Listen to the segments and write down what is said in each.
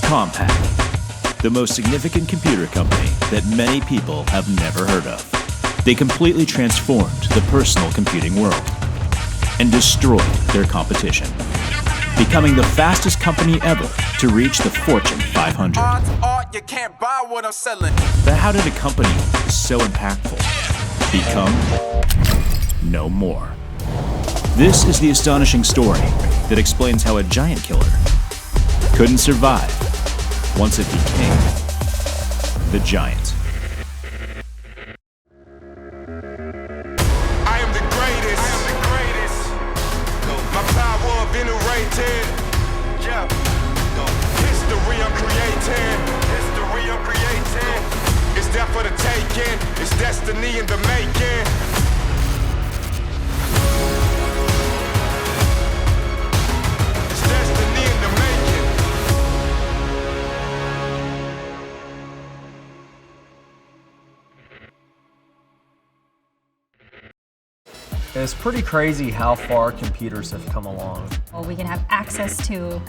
Compaq, the most significant computer company that many people have never heard of. They completely transformed the personal computing world and destroyed their competition, becoming the fastest company ever to reach the Fortune 500. You can't buy what I'm selling. But how did a company so impactful become no more? This is the astonishing story that explains how a giant killer couldn't survive once it became the giant. I am the greatest. I am the greatest. My power of Innovator. Yeah. History I'm creating. History I'm creating. It's there for the taking. It's destiny in the making. It's destiny in the making. It's pretty crazy how far computers have come along. Well, we can have access to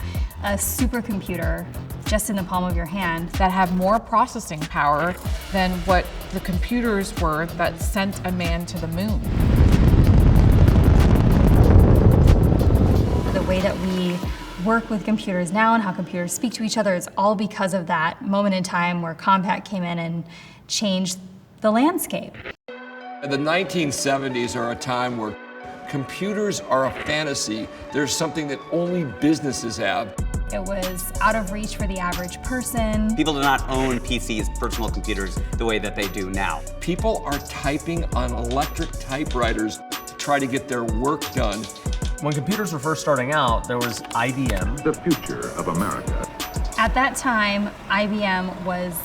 a supercomputer just in the palm of your hand. That have more processing power than what the computers were that sent a man to the moon. The way that we work with computers now and how computers speak to each other is all because of that moment in time where Compaq came in and changed the landscape. The 1970s are a time where computers are a fantasy. There's something that only businesses have. It was out of reach for the average person. People do not own PCs, personal computers, the way that they do now. People are typing on electric typewriters to try to get their work done. When computers were first starting out, there was IBM. The future of America. At that time, IBM was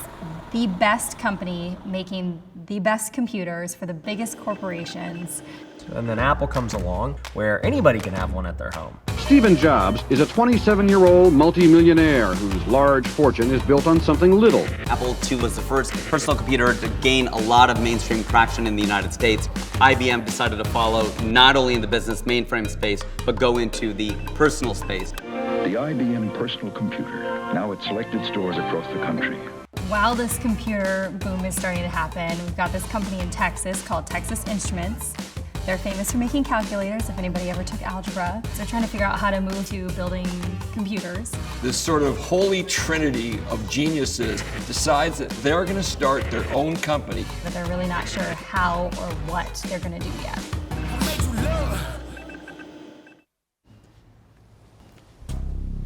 the best company making the best computers for the biggest corporations. And then Apple comes along, where anybody can have one at their home. Stephen Jobs is a 27-year-old multimillionaire whose large fortune is built on something little. Apple II was the first personal computer to gain a lot of mainstream traction in the United States. IBM decided to follow not only in the business mainframe space, but go into the personal space. The IBM personal computer, now at selected stores across the country. While this computer boom is starting to happen, we've got this company in Texas called Texas Instruments. They're famous for making calculators, if anybody ever took algebra. So they're trying to figure out how to move to building computers. This sort of holy trinity of geniuses decides that they're going to start their own company. But they're really not sure how or what they're going to do yet.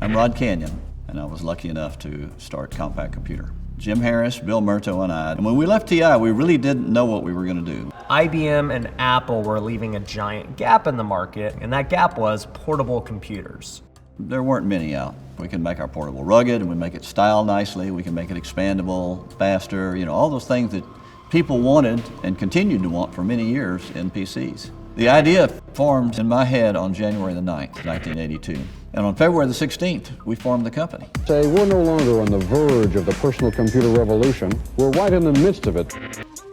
I'm Rod Canyon, and I was lucky enough to start Compaq Computer. Jim Harris, Bill Murto, and I. And when we left TI, we really didn't know what we were going to do. IBM and Apple were leaving a giant gap in the market, and that gap was portable computers. There weren't many out. We can make our portable rugged, and we make it style nicely. We can make it expandable, faster, all those things that people wanted and continued to want for many years in PCs. The idea formed in my head on January the 9th, 1982. And on February the 16th, we formed the company. Say, we're no longer on the verge of the personal computer revolution. We're right in the midst of it.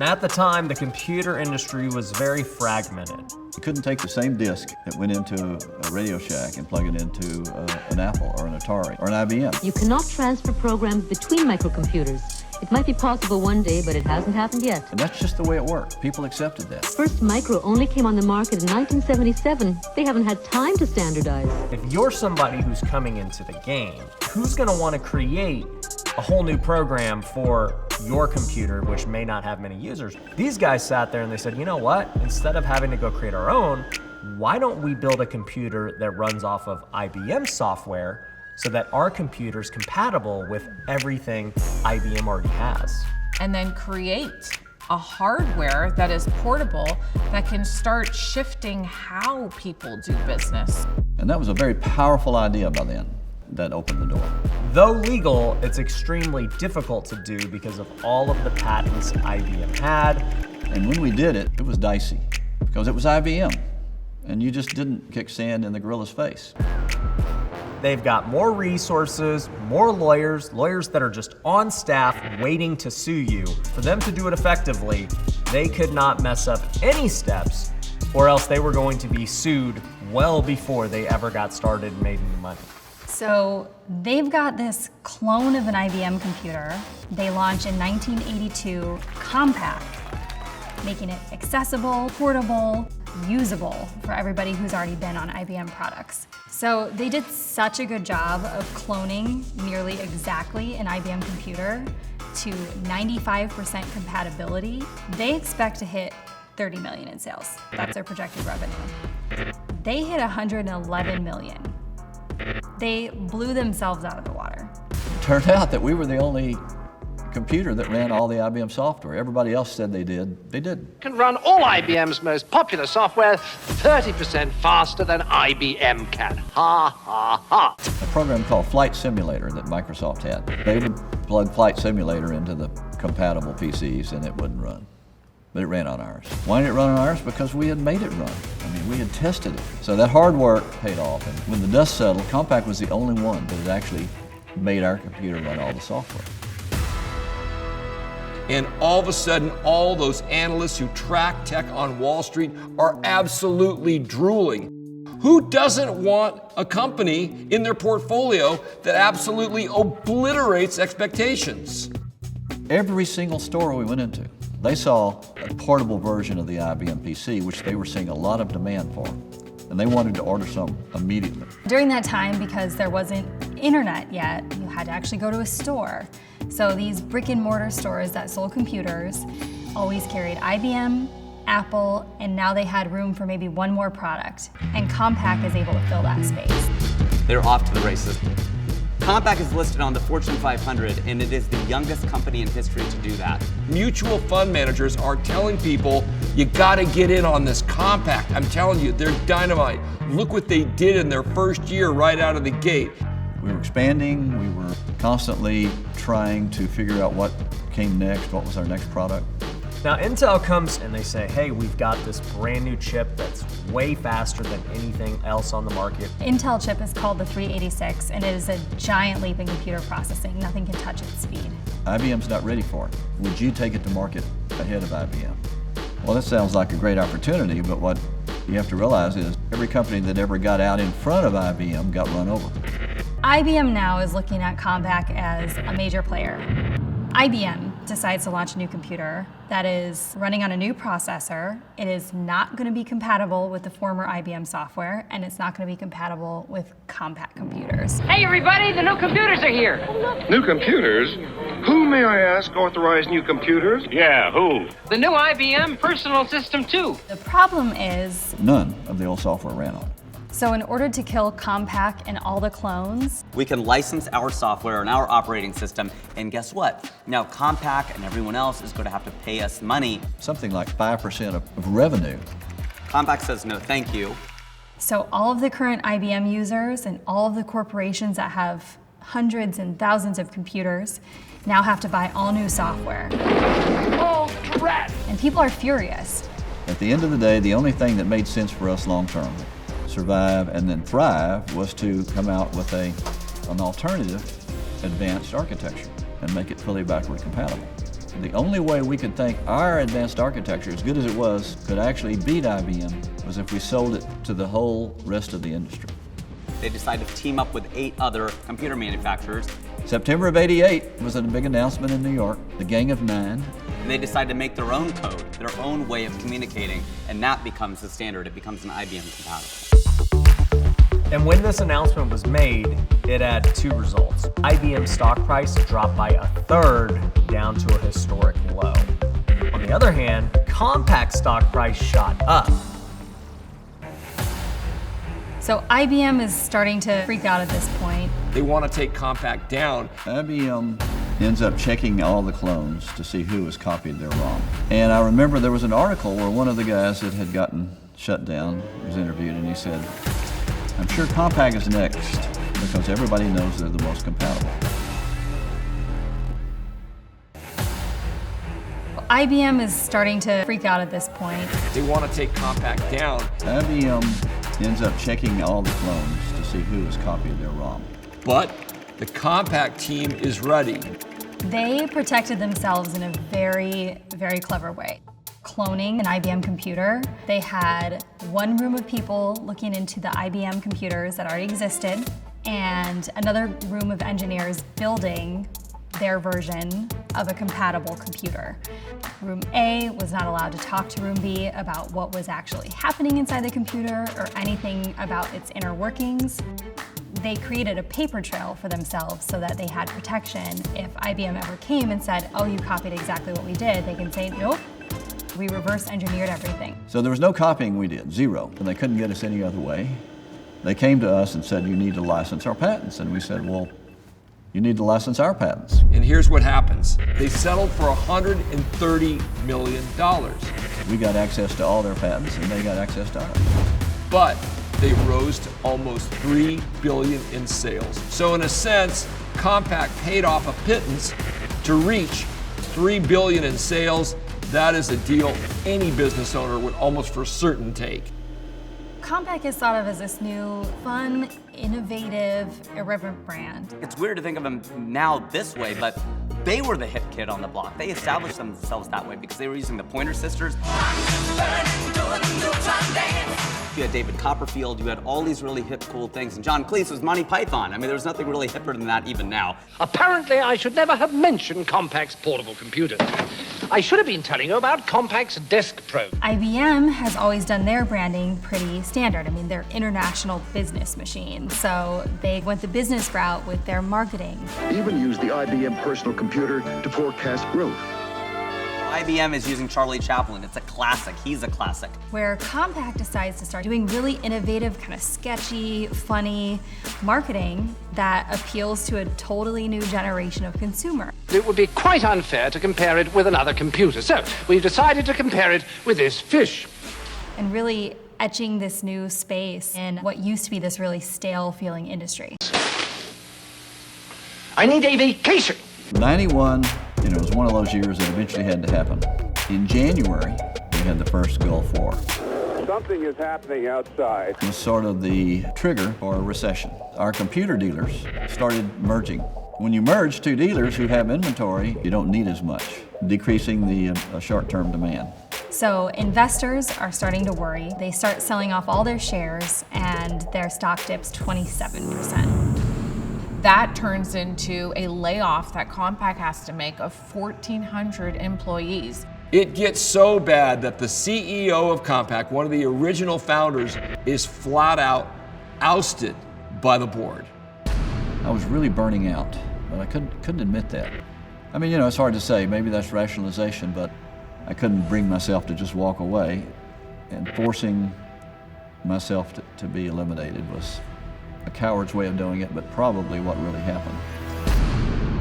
At the time, the computer industry was very fragmented. You couldn't take the same disk that went into a Radio Shack and plug it into an Apple or an Atari or an IBM. You cannot transfer programs between microcomputers. It might be possible one day, but it hasn't happened yet. And that's just the way it worked. People accepted that. First Micro only came on the market in 1977. They haven't had time to standardize. If you're somebody who's coming into the game, who's going to want to create a whole new program for your computer, which may not have many users? These guys sat there and they said, you know what? Instead of having to go create our own, why don't we build a computer that runs off of IBM software so that our computer is compatible with everything IBM already has. And then create a hardware that is portable that can start shifting how people do business. And that was a very powerful idea by then that opened the door. Though legal, it's extremely difficult to do because of all of the patents IBM had. And when we did it, it was dicey because it was IBM. And you just didn't kick sand in the gorilla's face. They've got more resources, more lawyers that are just on staff waiting to sue you. For them to do it effectively, they could not mess up any steps, or else they were going to be sued well before they ever got started and made any money. So they've got this clone of an IBM computer. They launched in 1982 Compaq, making it accessible, portable, usable for everybody who's already been on IBM products. So they did such a good job of cloning nearly exactly an IBM computer to 95% compatibility. They expect to hit 30 million in sales. That's their projected revenue. They hit 111 million. They blew themselves out of the water. It turned out that we were the only computer that ran all the IBM software. Everybody else said they did. They didn't. Can run all IBM's most popular software 30% faster than IBM can. Ha, ha, ha. A program called Flight Simulator that Microsoft had. They would plug Flight Simulator into the compatible PCs and it wouldn't run. But it ran on ours. Why did it run on ours? Because we had made it run. I mean, we had tested it. So that hard work paid off. And when the dust settled, Compaq was the only one that had actually made our computer run all the software. And all of a sudden, all those analysts who track tech on Wall Street are absolutely drooling. Who doesn't want a company in their portfolio that absolutely obliterates expectations? Every single store we went into, they saw a portable version of the IBM PC, which they were seeing a lot of demand for, and they wanted to order some immediately. During that time, because there wasn't internet yet, you had to actually go to a store. So these brick and mortar stores that sold computers always carried IBM, Apple, and now they had room for maybe one more product. And Compaq is able to fill that space. They're off to the races. Compaq is listed on the Fortune 500, and it is the youngest company in history to do that. Mutual fund managers are telling people, you gotta get in on this Compaq. I'm telling you, they're dynamite. Look what they did in their first year right out of the gate. We were expanding, we were constantly trying to figure out what came next, what was our next product. Now Intel comes and they say, hey, we've got this brand new chip that's way faster than anything else on the market. Intel chip is called the 386, and it is a giant leap in computer processing. Nothing can touch its speed. IBM's not ready for it. Would you take it to market ahead of IBM? Well, that sounds like a great opportunity, but what you have to realize is every company that ever got out in front of IBM got run over. IBM now is looking at Compaq as a major player. IBM decides to launch a new computer that is running on a new processor. It is not going to be compatible with the former IBM software, and it's not going to be compatible with Compaq computers. Hey everybody, the new computers are here. New computers? Who, may I ask, authorized new computers? Yeah, who? The new IBM Personal System 2. The problem is none of the old software ran on it. So in order to kill Compaq and all the clones, we can license our software and our operating system, and guess what? Now Compaq and everyone else is going to have to pay us money. Something like 5% of revenue. Compaq says no, thank you. So all of the current IBM users and all of the corporations that have hundreds and thousands of computers now have to buy all new software. Oh, drat! And people are furious. At the end of the day, the only thing that made sense for us long term, survive and then thrive, was to come out with an alternative advanced architecture and make it fully backward compatible. The only way we could think our advanced architecture, as good as it was, could actually beat IBM was if we sold it to the whole rest of the industry. They decided to team up with 8 other computer manufacturers. September of '88 was a big announcement in New York, the Gang of 9. And they decided to make their own code, their own way of communicating, and that becomes the standard. It becomes an IBM compatible. And when this announcement was made, it had 2 results. IBM stock price dropped by 1/3 down to a historic low. On the other hand, Compaq stock price shot up. So IBM is starting to freak out at this point. They want to take Compaq down. IBM ends up checking all the clones to see who has copied their ROM. And I remember there was an article where one of the guys that had gotten shut down was interviewed, and he said, I'm sure Compaq is next because everybody knows they're the most compatible. IBM is starting to freak out at this point. They want to take Compaq down. IBM ends up checking all the clones to see who has copied their ROM. But the Compaq team is ready. They protected themselves in a very, very clever way. Cloning an IBM computer, they had one room of people looking into the IBM computers that already existed, and another room of engineers building their version of a compatible computer. Room A was not allowed to talk to Room B about what was actually happening inside the computer or anything about its inner workings. They created a paper trail for themselves so that they had protection. If IBM ever came and said, oh, you copied exactly what we did, they can say, nope, we reverse engineered everything. So there was no copying we did, zero, and they couldn't get us any other way. They came to us and said, you need to license our patents, and we said, well, you need to license our patents. And here's what happens. They settled for $130 million. We got access to all their patents, and they got access to ours. But they rose to almost $3 billion in sales. So in a sense, Compaq paid off a pittance to reach $3 billion in sales. That is a deal any business owner would almost for certain take. Compaq is thought of as this new, fun, innovative, irreverent brand. It's weird to think of them now this way, but they were the hip kid on the block. They established themselves that way because they were using the Pointer Sisters. You had David Copperfield, you had all these really hip, cool things, and John Cleese was Monty Python. I mean, there was nothing really hipper than that even now. Apparently, I should never have mentioned Compaq's portable computers. I should have been telling you about Compaq's Desk Pro. IBM has always done their branding pretty standard. I mean, they're international business machines, so they went the business route with their marketing. Even used the IBM personal computer to forecast growth. IBM is using Charlie Chaplin. It's a classic. He's a classic. Where Compaq decides to start doing really innovative, kind of sketchy, funny marketing that appeals to a totally new generation of consumer. It would be quite unfair to compare it with another computer, so we've decided to compare it with this fish. And really etching this new space in what used to be this really stale-feeling industry. I need a vacation. 91, it was one of those years that eventually had to happen. In January, we had the first Gulf War. Something is happening outside. It was sort of the trigger for a recession. Our computer dealers started merging. When you merge two dealers who have inventory, you don't need as much, decreasing the short-term demand. So investors are starting to worry. They start selling off all their shares and their stock dips 27%. That turns into a layoff that Compaq has to make of 1,400 employees. It gets so bad that the CEO of Compaq, one of the original founders, is flat out ousted by the board. I was really burning out, but I couldn't admit that. I mean, it's hard to say, maybe that's rationalization, but I couldn't bring myself to just walk away, and forcing myself to be eliminated was a coward's way of doing it, but probably what really happened.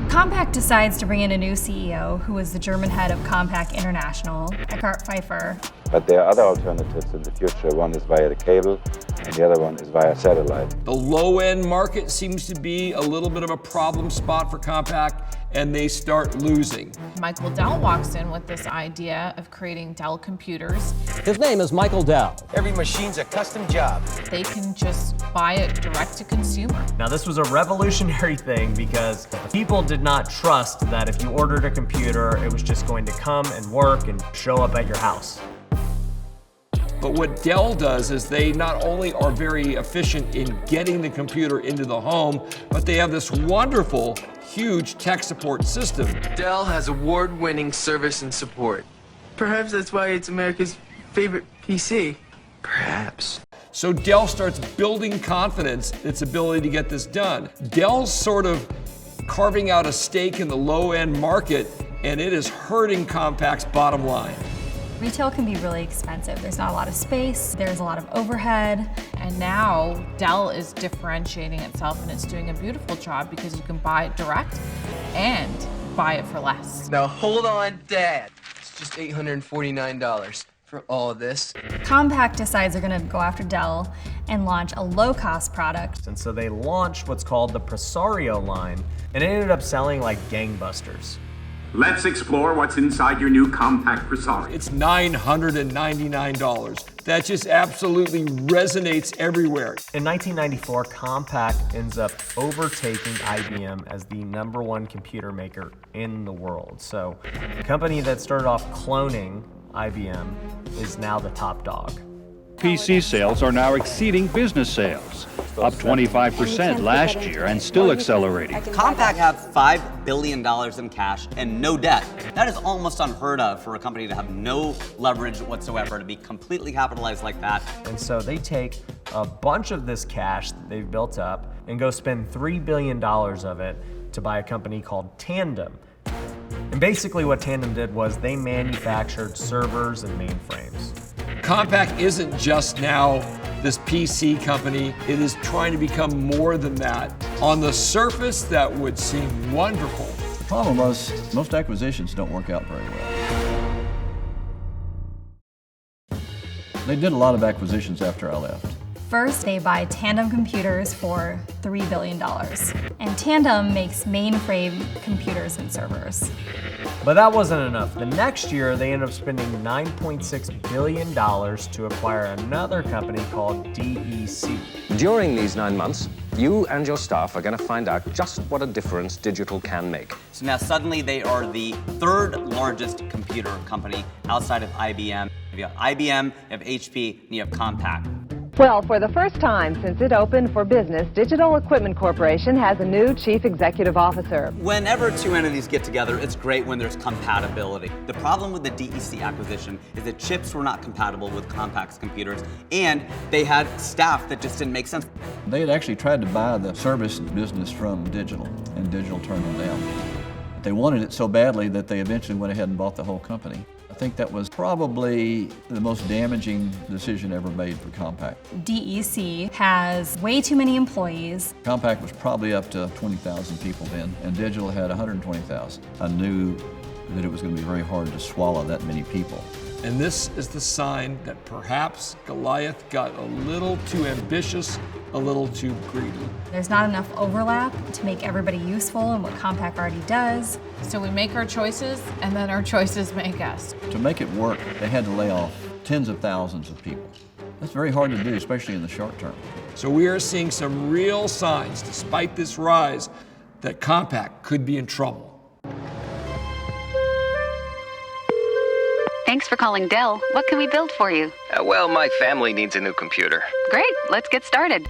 Compaq decides to bring in a new CEO who was the German head of Compaq International, Eckhard Pfeiffer. But there are other alternatives in the future. One is via the cable, and the other one is via satellite. The low-end market seems to be a little bit of a problem spot for Compaq, and they start losing. Michael Dell walks in with this idea of creating Dell computers. His name is Michael Dell. Every machine's a custom job. They can just buy it direct to consumer. Now this was a revolutionary thing because people did not trust that if you ordered a computer, it was just going to come and work and show up at your house. But what Dell does is they not only are very efficient in getting the computer into the home, but they have this wonderful, huge tech support system. Dell has award-winning service and support. Perhaps that's why it's America's favorite PC. Perhaps. So Dell starts building confidence in its ability to get this done. Dell's sort of carving out a stake in the low-end market, and it is hurting Compaq's bottom line. Retail can be really expensive. There's not a lot of space, there's a lot of overhead. And now Dell is differentiating itself, and it's doing a beautiful job because you can buy it direct and buy it for less. Now hold on, Dad. It's just $849 for all of this. Compaq decides they're gonna go after Dell and launch a low-cost product. And so they launched what's called the Presario line, and it ended up selling like gangbusters. Let's explore what's inside your new Compaq Presario. It's $999. That just absolutely resonates everywhere. In 1994, Compaq ends up overtaking IBM as the #1 computer maker in the world. So the company that started off cloning IBM is now the top dog. PC sales are now exceeding business sales, up 25% last year and still accelerating. Compaq have $5 billion in cash and no debt. That is almost unheard of for a company to have no leverage whatsoever, to be completely capitalized like that. And so they take a bunch of this cash that they've built up and go spend $3 billion of it to buy a company called Tandem. And basically what Tandem did was they manufactured servers and mainframes. Compaq isn't just now this PC company, it is trying to become more than that. On the surface, that would seem wonderful. The problem was most acquisitions don't work out very well. They did a lot of acquisitions after I left. First, they buy Tandem Computers for $3 billion. And Tandem makes mainframe computers and servers. But that wasn't enough. The next year, they ended up spending $9.6 billion to acquire another company called DEC. During these 9 months, you and your staff are going to find out just what a difference digital can make. So now suddenly they are the third largest computer company outside of IBM. You have IBM, you have HP, and you have Compaq. Well, for the first time since it opened for business, Digital Equipment Corporation has a new chief executive officer. Whenever two entities get together, it's great when there's compatibility. The problem with the DEC acquisition is that chips were not compatible with Compaq's computers, and they had staff that just didn't make sense. They had actually tried to buy the service business from Digital, and Digital turned them down. They wanted it so badly that they eventually went ahead and bought the whole company. I think that was probably the most damaging decision ever made for Compaq. DEC has way too many employees. Compaq was probably up to 20,000 people then, and Digital had 120,000. I knew that it was going to be very hard to swallow that many people. And this is the sign that perhaps Goliath got a little too ambitious, a little too greedy. There's not enough overlap to make everybody useful in what Compaq already does. So we make our choices, and then our choices make us. To make it work, they had to lay off tens of thousands of people. That's very hard to do, especially in the short term. So we are seeing some real signs, despite this rise, that Compaq could be in trouble. Thanks for calling Dell. What can we build for you? Well, my family needs a new computer. Great, let's get started.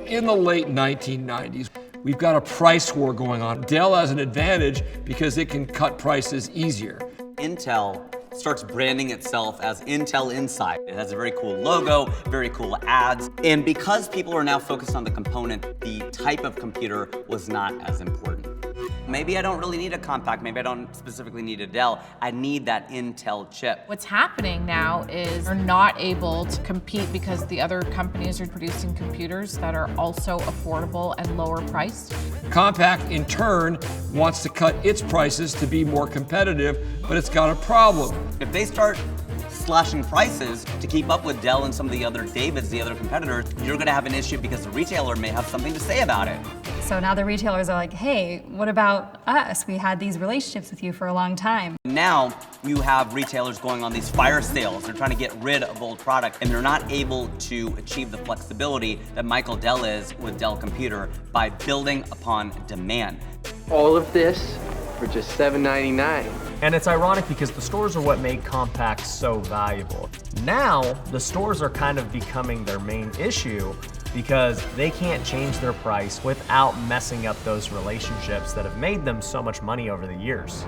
In the late 1990s, we've got a price war going on. Dell has an advantage because it can cut prices easier. Intel starts branding itself as Intel Inside. It has a very cool logo, very cool ads. And because people are now focused on the component, the type of computer was not as important. Maybe I don't really need a Compaq, maybe I don't specifically need a Dell. I need that Intel chip. What's happening now is we're not able to compete because the other companies are producing computers that are also affordable and lower priced. Compaq, in turn, wants to cut its prices to be more competitive, but it's got a problem. If they start slashing prices to keep up with Dell and some of the other Davids, the other competitors, you're gonna have an issue because the retailer may have something to say about it. So now the retailers are like, hey, what about us? We had these relationships with you for a long time. Now you have retailers going on these fire sales. They're trying to get rid of old product, and they're not able to achieve the flexibility that Michael Dell is with Dell Computer by building upon demand. All of this for just $7.99. And it's ironic because the stores are what made Compaq so valuable. Now, the stores are kind of becoming their main issue because they can't change their price without messing up those relationships that have made them so much money over the years.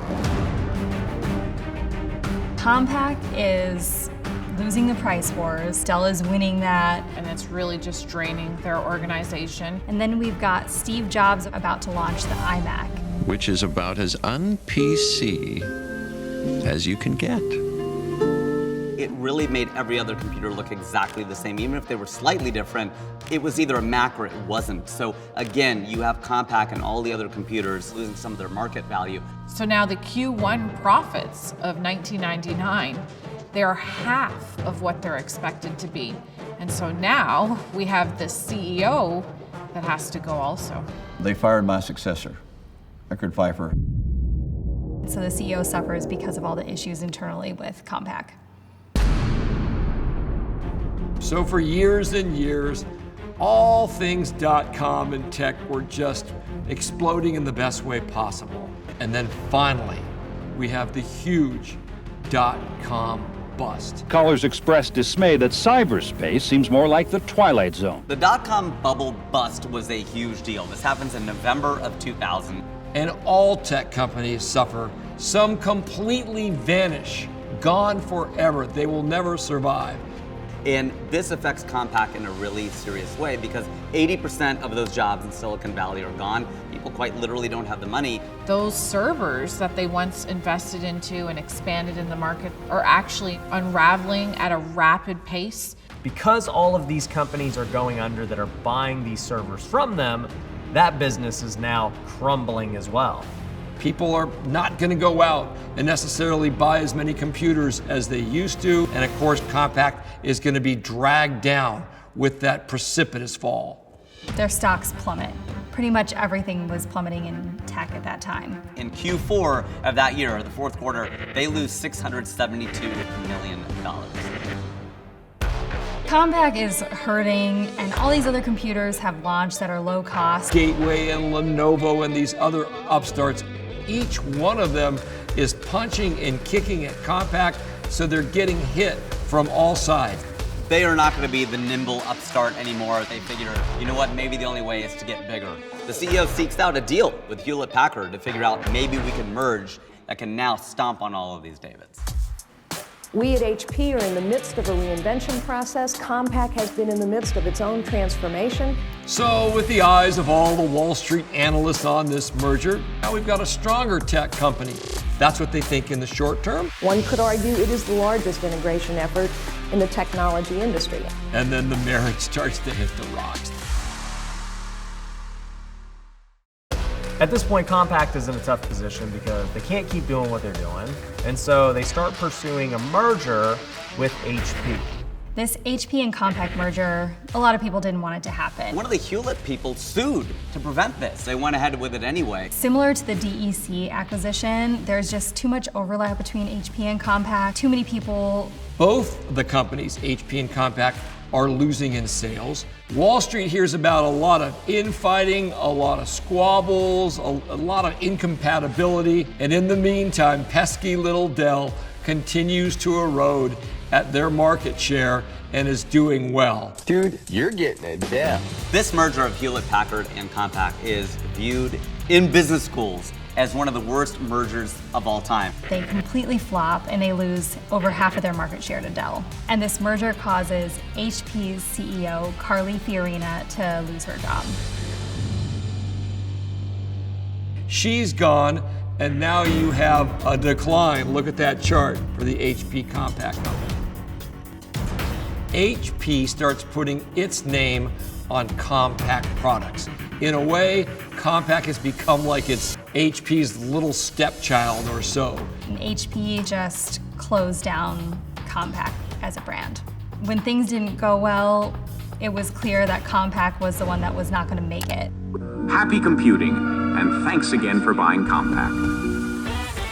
Compaq is losing the price wars. Dell is winning that. And it's really just draining their organization. And then we've got Steve Jobs about to launch the iMac, which is about as un-PC as you can get. It really made every other computer look exactly the same. Even if they were slightly different, it was either a Mac or it wasn't. So again, you have Compaq and all the other computers losing some of their market value. So now the Q1 profits of 1999, they're half of what they're expected to be. And so now we have the CEO that has to go also. They fired my successor, Eckhard Pfeiffer. So the CEO suffers because of all the issues internally with Compaq. So for years and years, all things .com and tech were just exploding in the best way possible. And then finally, we have the huge .com bust. Callers expressed dismay that cyberspace seems more like the Twilight Zone. The dot-com bubble bust was a huge deal. This happens in November of 2000. And all tech companies suffer. Some completely vanish, gone forever. They will never survive. And this affects Compaq in a really serious way because 80% of those jobs in Silicon Valley are gone. People quite literally don't have the money. Those servers that they once invested into and expanded in the market are actually unraveling at a rapid pace. Because all of these companies are going under that are buying these servers from them, that business is now crumbling as well. People are not going to go out and necessarily buy as many computers as they used to. And of course, Compaq is going to be dragged down with that precipitous fall. Their stocks plummet. Pretty much everything was plummeting in tech at that time. In Q4 of that year, the fourth quarter, they lose $672 million. Compaq is hurting, and all these other computers have launched that are low cost. Gateway and Lenovo and these other upstarts, each one of them is punching and kicking at Compaq, so they're getting hit from all sides. They are not going to be the nimble upstart anymore. They figure, you know what, maybe the only way is to get bigger. The CEO seeks out a deal with Hewlett-Packard to figure out maybe we can merge that can now stomp on all of these Davids. We at HP are in the midst of a reinvention process. Compaq has been in the midst of its own transformation. So with the eyes of all the Wall Street analysts on this merger, now we've got a stronger tech company. That's what they think in the short term. One could argue it is the largest integration effort in the technology industry. And then the marriage starts to hit the rocks. At this point, Compaq is in a tough position because they can't keep doing what they're doing, and so they start pursuing a merger with HP. This HP and Compaq merger, a lot of people didn't want it to happen. One of the Hewlett people sued to prevent this. They went ahead with it anyway. Similar to the DEC acquisition, there's just too much overlap between HP and Compaq, too many people. Both the companies, HP and Compaq, are losing in sales. Wall Street hears about a lot of infighting, a lot of squabbles, a lot of incompatibility, and in the meantime, pesky little Dell continues to erode at their market share and is doing well. Dude, you're getting a Dell. This merger of Hewlett-Packard and Compaq is viewed in business schools as one of the worst mergers of all time. They completely flop and they lose over half of their market share to Dell. And this merger causes HP's CEO, Carly Fiorina, to lose her job. She's gone, and now you have a decline. Look at that chart for the HP Compaq company. HP starts putting its name on Compaq products. In a way, Compaq has become like it's HP's little stepchild or so. And HP just closed down Compaq as a brand. When things didn't go well, it was clear that Compaq was the one that was not going to make it. Happy computing, and thanks again for buying Compaq.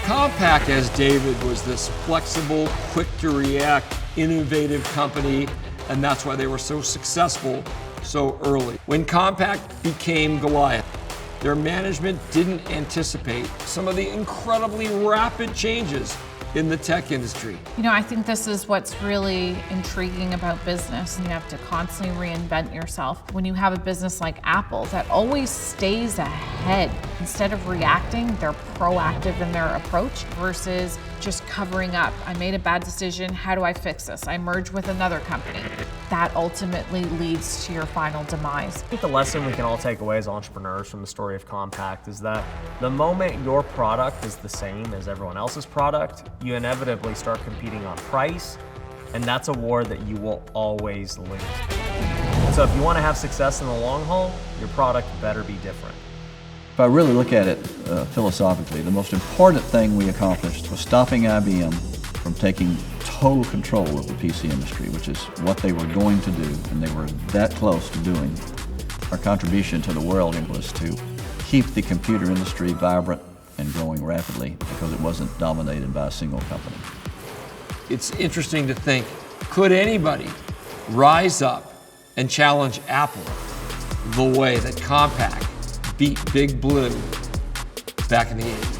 Compaq, as David, was this flexible, quick-to-react, innovative company, and that's why they were so successful so early. When Compaq became Goliath, their management didn't anticipate some of the incredibly rapid changes in the tech industry. You know, I think this is what's really intriguing about business. You have to constantly reinvent yourself. When you have a business like Apple that always stays ahead, instead of reacting, they're proactive in their approach versus just covering up. I made a bad decision, how do I fix this? I merge with another company. That ultimately leads to your final demise. I think the lesson we can all take away as entrepreneurs from the story of Compaq is that the moment your product is the same as everyone else's product, you inevitably start competing on price, and that's a war that you will always lose. So if you want to have success in the long haul, your product better be different. If I really look at it philosophically, the most important thing we accomplished was stopping IBM from taking total control of the PC industry, which is what they were going to do, and they were that close to doing. Our contribution to the world was to keep the computer industry vibrant and growing rapidly because it wasn't dominated by a single company. It's interesting to think, could anybody rise up and challenge Apple the way that Compaq beat Big Blue back in the 80s?